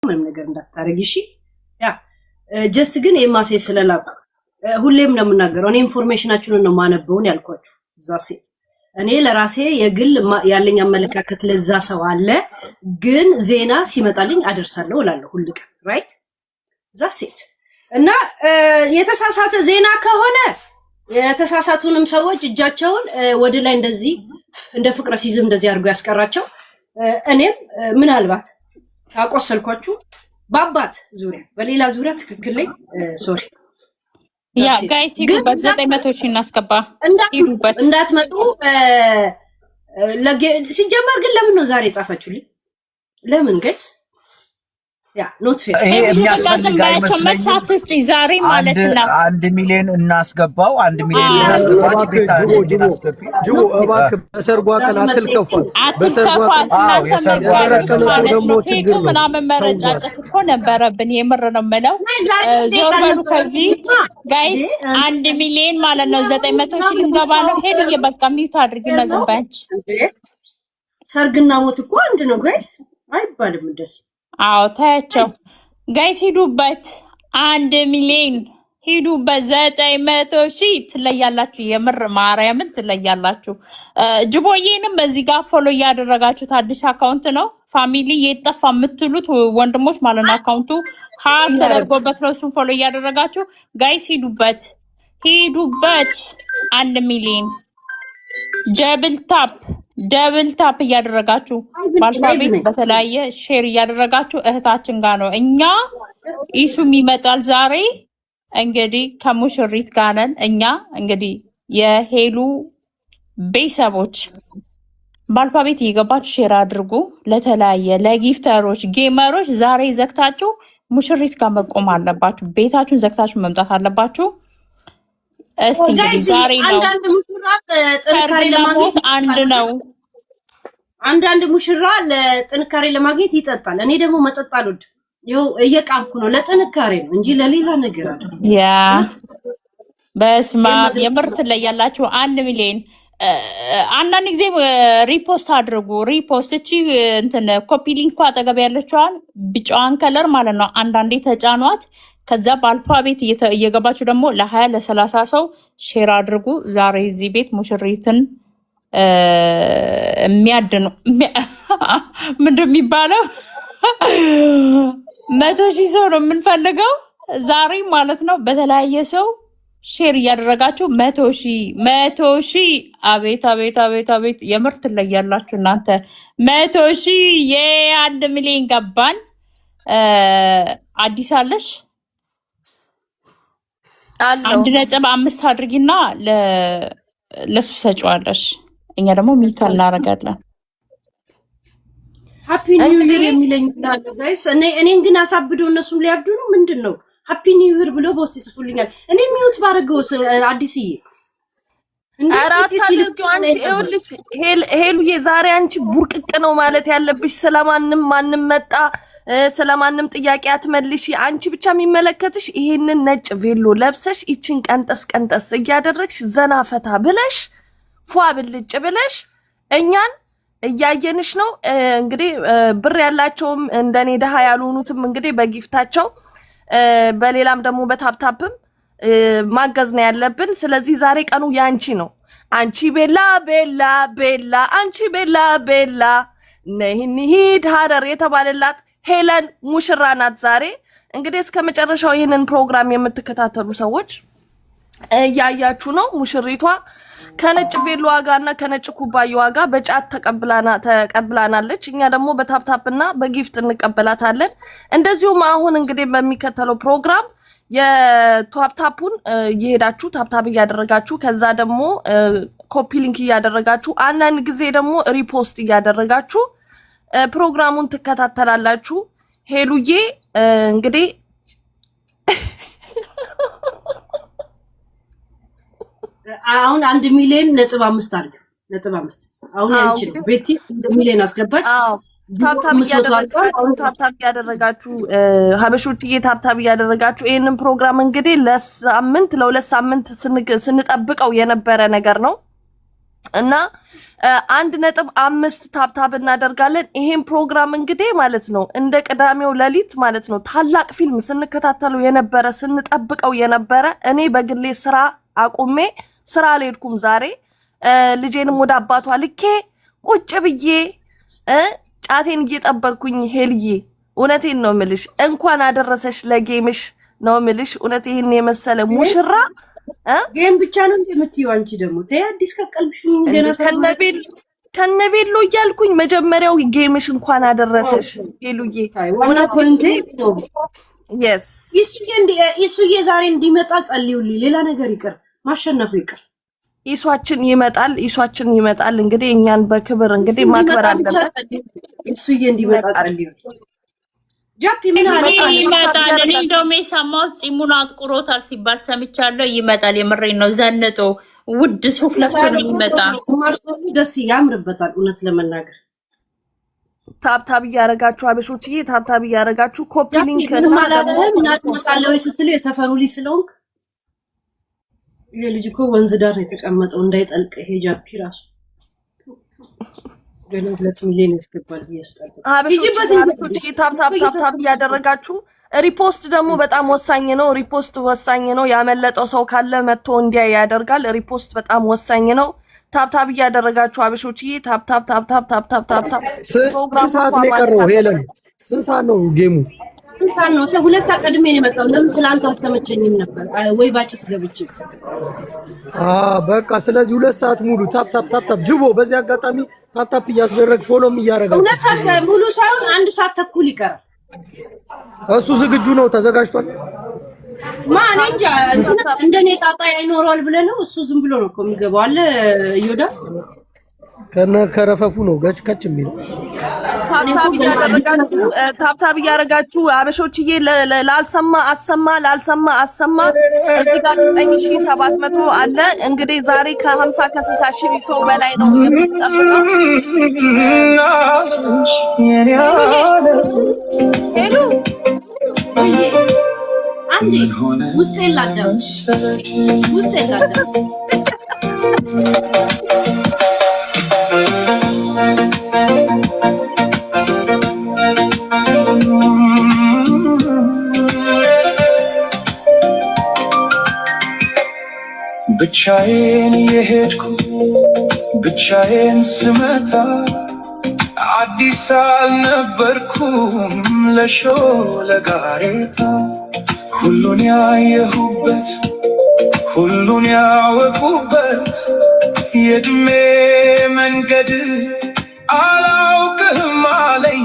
ምንም ነገር እንዳታረጊ እሺ ያ ጀስት ግን ኤማሴ ስለላኩ ሁሌም ነው የምናገረው እኔ ኢንፎርሜሽናችሁን ነው ማነበውን ያልኳችሁ ዛሴት እኔ ለራሴ የግል ያለኝ አመለካከት ለዛ ሰው አለ ግን ዜና ሲመጣልኝ አደርሳለሁ እላለሁ ሁልቀ ራይት ዛሴት እና የተሳሳተ ዜና ከሆነ የተሳሳቱንም ሰዎች እጃቸውን ወደ ላይ እንደዚህ እንደ ፍቅረ ሲዝም እንደዚህ አድርጎ ያስቀራቸው እኔም ምን አልባት አቆሰልኳችሁ ባባት ዙሪያ በሌላ ዙሪያ ትክክል ላይ ሶሪ ያ ጋይስ ይዱበት 900 ሺህ እናስገባ ይዱበት እንዳትመጡ ሲጀመር ግን ለምን ነው ዛሬ ጻፋችሁልኝ ለምን ጋይስ ያ ኖት ፌር ይሄ የሚያስፈልጋቸው መልሳትስ ዛሬ ማለት ነው 1 ሚሊዮን እናስገባው 1 ሚሊዮን እናስገባች ቤታ እናስገቢ ጅቡ እባክህ በሰርጓ ቀን አትልከፋት ደግሞ ችግር ምናምን መረጫጨት እኮ ነበረብን የምር ነው የምለው ጆርበሉ ከዚህ ጋይስ 1 ሚሊዮን ማለት ነው 900 ሺህ ልንገባ ነው ሄድ እየበቃ ሚውት አድርጊና ዘንባች ሰርግና ሞት እኮ አንድ ነው ጋይስ አይባልም እንደዚህ አዎ ታያቸው ጋይስ ሂዱበት 1 ሚሊዮን ሂዱበት 900 ሺህ ትለያላችሁ የምር ማርያምን ትለያላችሁ ጅቦዬንም በዚህ ጋር ፎሎ ያደረጋችሁት አዲስ አካውንት ነው ፋሚሊ የጠፋ የምትሉት ወንድሞች ማለት ነው አካውንቱ ሃክ ተደርጎበት ነው እሱን ፎሎ ያደረጋችሁ ጋይስ ሂዱበት 1 ሚሊዮን ደብል ታፕ እያደረጋችሁ ባልፋቤት በተለያየ ሼር እያደረጋችሁ እህታችን ጋር ነው እኛ ኢሱም ይመጣል ዛሬ እንግዲህ ከሙሽሪት ጋር ነን እኛ እንግዲህ የሄሉ ቤተሰቦች ባልፋቤት እየገባችሁ ሼር አድርጉ ለተለያየ ለጊፍተሮች ጌመሮች ዛሬ ዘግታችሁ ሙሽሪት ጋር መቆም አለባችሁ ቤታችሁን ዘግታችሁ መምጣት አለባችሁ እስቲ እንግዲህ ዛሬ ነው አንዳንድ ሙሽራ ለጥንካሬ ለማግኘት ይጠጣል እኔ ደግሞ መጠጥ አልወድም ይኸው እየቃምኩ ነው ለጥንካሬ ነው እንጂ ለሌላ ነገር አይደለም ያ በስማ የምርት ላይ ያላችሁ 1 ሚሊዮን አንዳንድ ጊዜ ሪፖስት አድርጉ ሪፖስት እቺ እንትን ኮፒ ሊንክ አጠገብ ያለችዋን ቢጫዋን ከለር ማለት ነው አንዳንዴ ተጫኗት ከዛ በአልፋቤት እየገባችሁ ደግሞ ለ20 ለ30 ሰው ሼር አድርጉ ዛሬ እዚህ ቤት ሙሽሪትን የሚያድኑ ምንድን የሚባለው 100 ሺህ ሰው ነው የምንፈልገው ዛሬ ማለት ነው በተለያየ ሰው ሼር እያደረጋችሁ 100 ሺህ አቤት የምርት ላይ ያላችሁ እናንተ 100 ሺህ የ1 ሚሊዮን ገባን አዲስ አለሽ 1.5 አድርጊና ለሱ ሰጪዋለሽ እኛ ደግሞ ሚውት እናረጋለን ሃፒ ኒው ይር የሚለኝ ይላል ጋይስ እኔን ግን አሳብደው እነሱም ሊያብዱ ነው ምንድነው ሃፒ ኒው ይር ብሎ ቦስት ይጽፉልኛል እኔ ሚውት ባረገው አዲስዬ አራታልኩ አንቺ ይኸውልሽ ሄሉዬ ዛሬ አንቺ ቡርቅቅ ነው ማለት ያለብሽ ስለማንም ማንም መጣ ስለማንም ጥያቄ አትመልሺ አንቺ ብቻ የሚመለከትሽ ይሄንን ነጭ ቬሎ ለብሰሽ ይችን ቀንጠስ እያደረግሽ ዘና ፈታ ብለሽ ፏ ብልጭ ብለሽ እኛን እያየንሽ ነው እንግዲህ ብር ያላቸውም እንደኔ ደሃ ያልሆኑትም እንግዲህ በጊፍታቸው በሌላም ደግሞ በታፕታፕም ማገዝ ነው ያለብን ስለዚህ ዛሬ ቀኑ ያንቺ ነው አንቺ ቤላ አንቺ ቤላ ነሂድ ሀረር የተባለላት ሄለን ሙሽራ ናት ዛሬ እንግዲህ እስከ መጨረሻው ይሄንን ፕሮግራም የምትከታተሉ ሰዎች ያያችሁ ነው ሙሽሪቷ ከነጭ ቬሎ ዋጋና ከነጭ ኩባያ ዋጋ በጫት ተቀብላናለች እኛ ደግሞ በታፕታፕና በጊፍት እንቀበላታለን እንደዚሁም አሁን እንግዲህ በሚከተለው ፕሮግራም የታፕታፑን እየሄዳችሁ ታፕታፕ እያደረጋችሁ ከዛ ደግሞ ኮፒ ሊንክ እያደረጋችሁ አንዳንድ ጊዜ ደግሞ ሪፖስት እያደረጋችሁ ፕሮግራሙን ትከታተላላችሁ ሄሉዬ እንግዲህ አሁን 1 ሚሊዮን ነጥብ 5 አድርገ ነጥብ 5 አሁን ያንቺ ነው ቤቲ 1 ሚሊዮን አስገባች ታፕታፕ ያደረጋችሁ ሀበሾችዬ ታፕታፕ ያደረጋችሁ ይሄንን ፕሮግራም እንግዲህ ለሁለት ሳምንት ስንጠብቀው የነበረ ነገር ነው እና 1.5 ታብታብ እናደርጋለን። ይሄን ፕሮግራም እንግዲህ ማለት ነው እንደ ቅዳሜው ሌሊት ማለት ነው ታላቅ ፊልም ስንከታተለው የነበረ ስንጠብቀው የነበረ እኔ በግሌ ስራ አቁሜ ስራ አልሄድኩም ዛሬ ልጄንም ወደ አባቷ ልኬ ቁጭ ብዬ ጫቴን እየጠበቅኩኝ ሄልዬ እውነቴን ነው ምልሽ እንኳን አደረሰሽ ለጌምሽ ነው ምልሽ እውነት ይሄን የመሰለ ሙሽራ ጌም ብቻ ነው እንደምትይው አንቺ ደግሞ ተይ አዲስ ከቀልብሽ ገና ከነቤሎ እያልኩኝ መጀመሪያው ጌምሽ እንኳን አደረሰሽ ሄሉዬ እውነቴን ነው yes ኢሱዬ ዛሬ እንዲመጣ ጸልዩልኝ ሌላ ነገር ይቅር ማሸነፉ ይቅር ኢሷችን ይመጣል እንግዲህ እኛን በክብር እንግዲህ ማክበር አለበት ኢሱዬ እንዲመጣ ጸልዩ ጃፒ ምን አለ ይመጣል እኔ እንደውም የሰማሁት ጺሙን አጥቁሮታል ሲባል ሰምቻለሁ ይመጣል የምሬን ነው ዘንጦ ውድ ሱፍ ለብሶ ይመጣል ደስ ያምርበታል እውነት ለመናገር ታብታብ ያረጋችሁ አበሾችዬ ታብታብ ያረጋችሁ ኮፒ ሊንክ እናጥመጣለው ስትሉ የተፈሩ ልጅ ስለሆንክ የልጅ እኮ ወንዝ ዳር የተቀመጠው እንዳይጠልቅ ይሄ ጃፒ ራሱ ገና 2 ሚሊዮን ያስገባል ያስጠልቅ አበሾችዬ ታብታብ ያደረጋችሁ ሪፖስት ደግሞ በጣም ወሳኝ ነው ሪፖስት ወሳኝ ነው ያመለጠው ሰው ካለ መጥቶ እንዲያ ያደርጋል ሪፖስት በጣም ወሳኝ ነው ታብታብ ያደረጋችሁ አበሾችዬ ታብታብ ስንት ሰዓት ነው የቀረው ሄለን ስንት ሰዓት ነው ጌሙ እንኳን ነው ሰው 2 ሰዓት ቀድሜ ነው የመጣው ለምን ትላንት አልተመቸኝም ነበር ወይ ባጭስ ገብቼ በቃ ስለዚህ 2 ሰዓት ሙሉ ታፕ ጅቦ በዚህ አጋጣሚ ታፕ እያስደረግ ፎሎም እያረጋችሁ 2 ሰዓት ሙሉ ሳይሆን 1 ሰዓት ተኩል ይቀራል እሱ ዝግጁ ነው ተዘጋጅቷል ማን እንጃ እንደኔ ጣጣ አይኖርዋል ብለ ነው እሱ ዝም ብሎ ነው እኮ የሚገባው አለ ይወዳ ከረፈፉ ነው ከች የሚለው ታብታብ ያረጋችሁ አበሾችዬ ላልሰማ አሰማ እዚህ ጋር 9700 አለ እንግዲህ ዛሬ ከ50 ከ60 ሺህ ሰው በላይ ነው የሚጠብቀው ሄሎ አንዴ ውስጥ የላደም ብቻዬን የሄድኩ ብቻዬን ስመጣ አዲስ አልነበርኩም ለጋሬታ ሁሉን ያየሁበት ሁሉን ያወቁበት የእድሜ መንገድ አላውቅም አለኝ